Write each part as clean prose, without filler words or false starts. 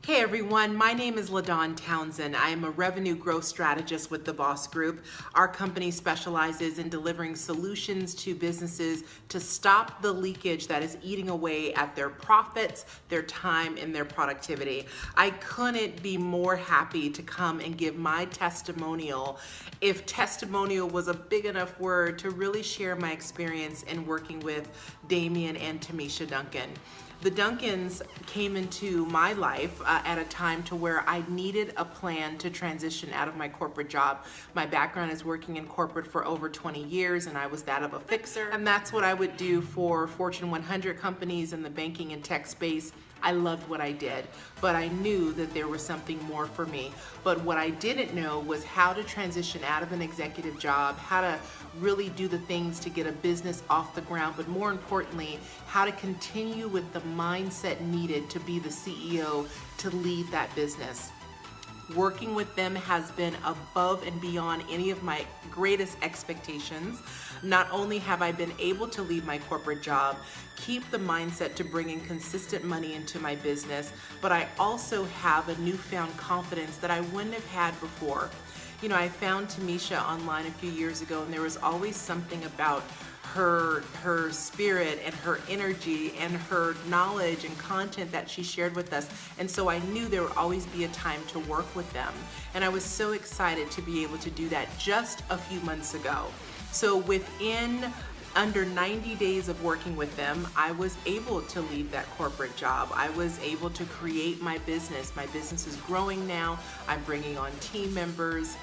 Hey everyone, my name is LaDawn Townsend. I am a revenue growth strategist with the Boss Group. Our company specializes in delivering solutions to businesses to stop the leakage that is eating away at their profits, their time, and their productivity. I couldn't be more happy to come and give my testimonial, if testimonial was a big enough word, to really share my experience in working with Damian and Timeesha Duncan. The Duncans came into my life at a time to where I needed a plan to transition out of my corporate job. My background is working in corporate for over 20 years, and I was that of a fixer. And that's what I would do for Fortune 100 companies in the banking and tech space. I loved what I did, but I knew that there was something more for me. But what I didn't know was how to transition out of an executive job, how to really do the things to get a business off the ground, but more importantly, how to continue with the mindset needed to be the CEO to lead that business. Working with them has been above and beyond any of my greatest expectations. Not only have I been able to leave my corporate job, keep the mindset to bring in consistent money into my business, but I also have a newfound confidence that I wouldn't have had before. You know, I found Timeesha online a few years ago, and there was always something about her spirit and her energy and her knowledge and content that she shared with us. And so I knew there would always be a time to work with them. And I was so excited to be able to do that just a few months ago. So within under 90 days of working with them, I was able to leave that corporate job. I was able to create my business. My business is growing now. I'm bringing on team members.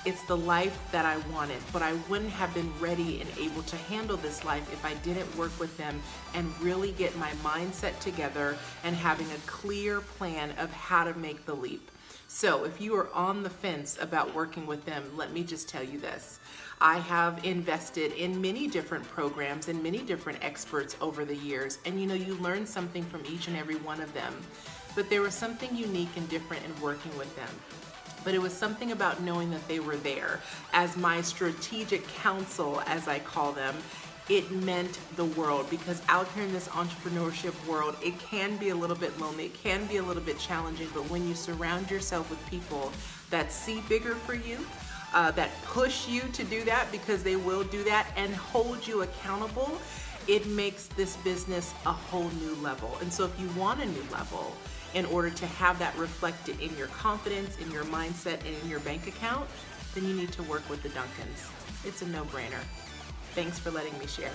It's the life that I wanted, but I wouldn't have been ready and able to handle this life if I didn't work with them and really get my mindset together and having a clear plan of how to make the leap. So if you are on the fence about working with them, let me just tell you this. I have invested in many different programs and many different experts over the years, and you learn something from each and every one of them. But there was something unique and different in working with them. But it was something about knowing that they were there as my strategic counsel, as I call them. It meant the world, because out here in this entrepreneurship world, it can be a little bit lonely, it can be a little bit challenging, but when you surround yourself with people that see bigger for you, that push you to do that, because they will do that, and hold you accountable, it makes this business a whole new level. And so if you want a new level, in order to have that reflected in your confidence, in your mindset, and in your bank account, then you need to work with the Duncans. It's a no-brainer. Thanks for letting me share.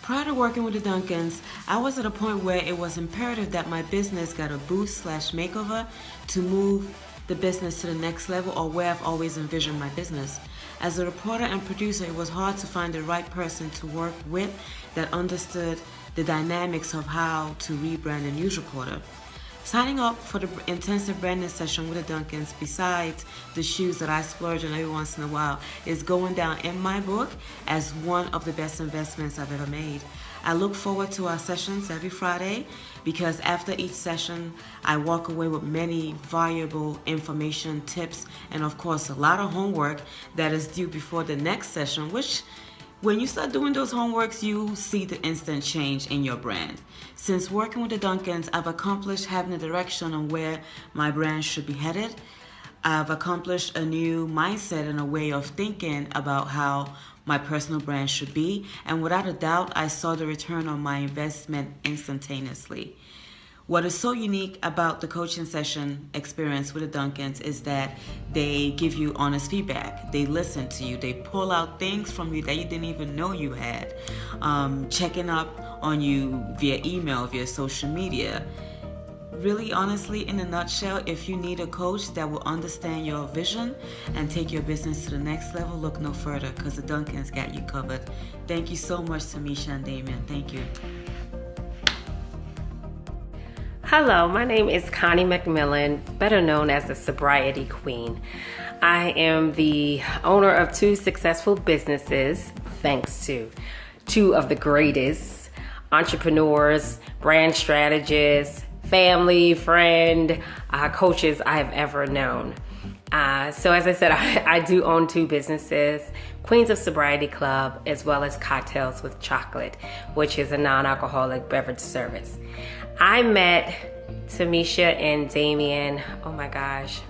Prior to working with the Duncans, I was at a point where it was imperative that my business got a boost/makeover to move the business to the next level, or where I've always envisioned my business. As a reporter and producer, it was hard to find the right person to work with that understood the dynamics of how to rebrand a news reporter. Signing up for the intensive branding session with the Duncans, besides the shoes that I splurge on every once in a while, is going down in my book as one of the best investments I've ever made. I look forward to our sessions every Friday, because after each session, I walk away with many valuable information, tips, and of course, a lot of homework that is due before the next session, which when you start doing those homeworks, you see the instant change in your brand. Since working with the Duncans, I've accomplished having a direction on where my brand should be headed. I've accomplished a new mindset and a way of thinking about how my personal brand should be. And without a doubt, I saw the return on my investment instantaneously. What is so unique about the coaching session experience with the Duncans is that they give you honest feedback. They listen to you. They pull out things from you that you didn't even know you had. Checking up on you via email, via social media. Really, honestly, in a nutshell, if you need a coach that will understand your vision and take your business to the next level, look no further, because the Duncans got you covered. Thank you so much, Timeesha and Damian. Thank you. Hello, my name is Connie McMillan, better known as the Sobriety Queen. I am the owner of 2 successful businesses, thanks to 2 of the greatest entrepreneurs, brand strategists, family, friend, coaches I have ever known. So as I said, I do own 2 businesses, Queens of Sobriety Club, as well as Cocktails with Chocolate, which is a non-alcoholic beverage service. I met Timeesha and Damian, oh my gosh,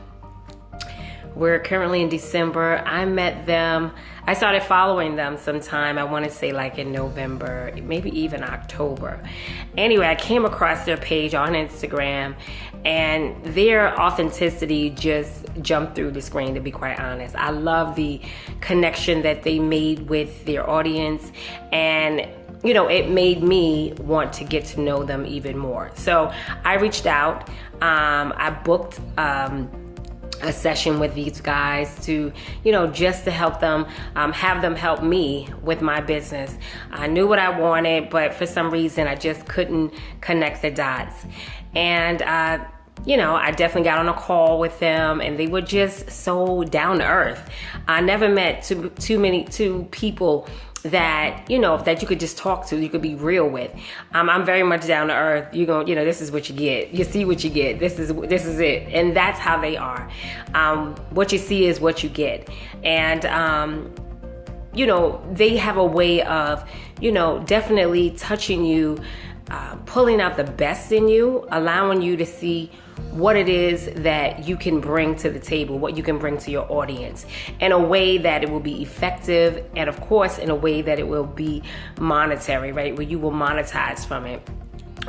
we're currently in December. I met them, I started following them sometime, I want to say like in November, maybe even October. Anyway, I came across their page on Instagram and their authenticity just jumped through the screen, to be quite honest. I love the connection that they made with their audience, and you know, it made me want to get to know them even more. So I reached out, I booked a session with these guys to, you know, just to help them, have them help me with my business. I knew what I wanted, but for some reason I just couldn't connect the dots. And, you know, I definitely got on a call with them and they were just so down to earth. I never met two people that, you know, that you could just talk to, you could be real with. I'm very much down to earth. You know, this is what you get. You see what you get. This is it. And that's how they are. What you see is what you get. And, you know, they have a way of, you know, definitely touching you, pulling out the best in you, allowing you to see what it is that you can bring to the table, what you can bring to your audience in a way that it will be effective, and of course in a way that it will be monetary, right? Where you will monetize from it.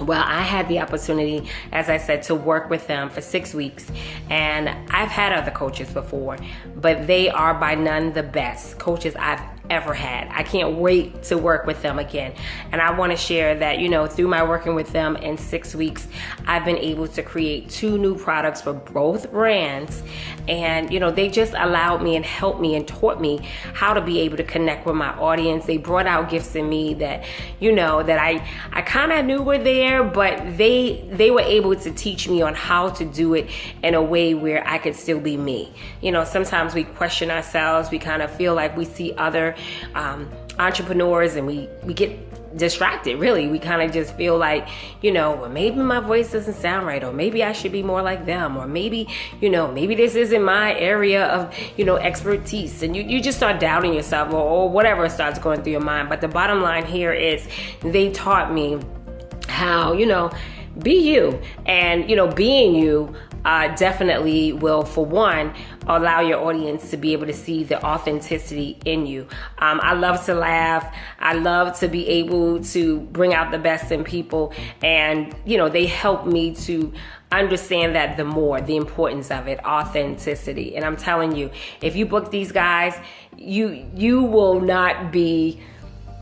Well, I had the opportunity, as I said, to work with them for 6 weeks, and I've had other coaches before, but they are by none the best coaches I've ever had. I can't wait to work with them again. And I want to share that, you know, through my working with them in 6 weeks, I've been able to create 2 new products for both brands. And, you know, they just allowed me and helped me and taught me how to be able to connect with my audience. They brought out gifts in me that, you know, that I kind of knew were there, but they were able to teach me on how to do it in a way where I could still be me. You know, sometimes we question ourselves. We kind of feel like we see other entrepreneurs and we get distracted. Really, we kind of just feel like, you know, well, maybe my voice doesn't sound right, or maybe I should be more like them, or maybe, you know, maybe this isn't my area of, you know, expertise, and you just start doubting yourself, or whatever starts going through your mind. But the bottom line here is they taught me how, you know, be you, and, you know, being you definitely will, for one, allow your audience to be able to see the authenticity in you. I love to laugh. I love to be able to bring out the best in people. And, you know, they help me to understand that the importance of it, authenticity. And I'm telling you, if you book these guys, you will not be,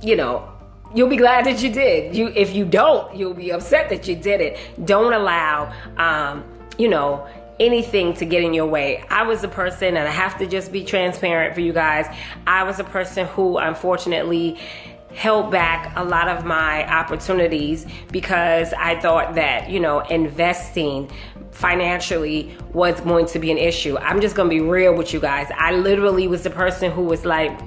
you know, you'll be glad that you did. If you don't, you'll be upset that you did it. Don't allow, you know, anything to get in your way. I was a person, and I have to just be transparent for you guys, I was a person who unfortunately held back a lot of my opportunities because I thought that, you know, investing financially was going to be an issue. I'm just going to be real with you guys. I literally was the person who was like,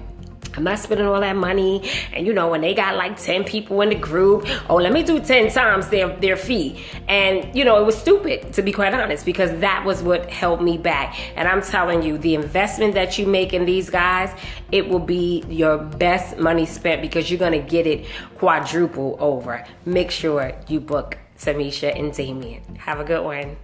I'm not spending all that money. And, you know, when they got like 10 people in the group, oh, let me do 10 times their fee. And, you know, it was stupid, to be quite honest, because that was what held me back. And I'm telling you, the investment that you make in these guys, it will be your best money spent, because you're going to get it quadruple over. Make sure you book Timeesha and Damian. Have a good one.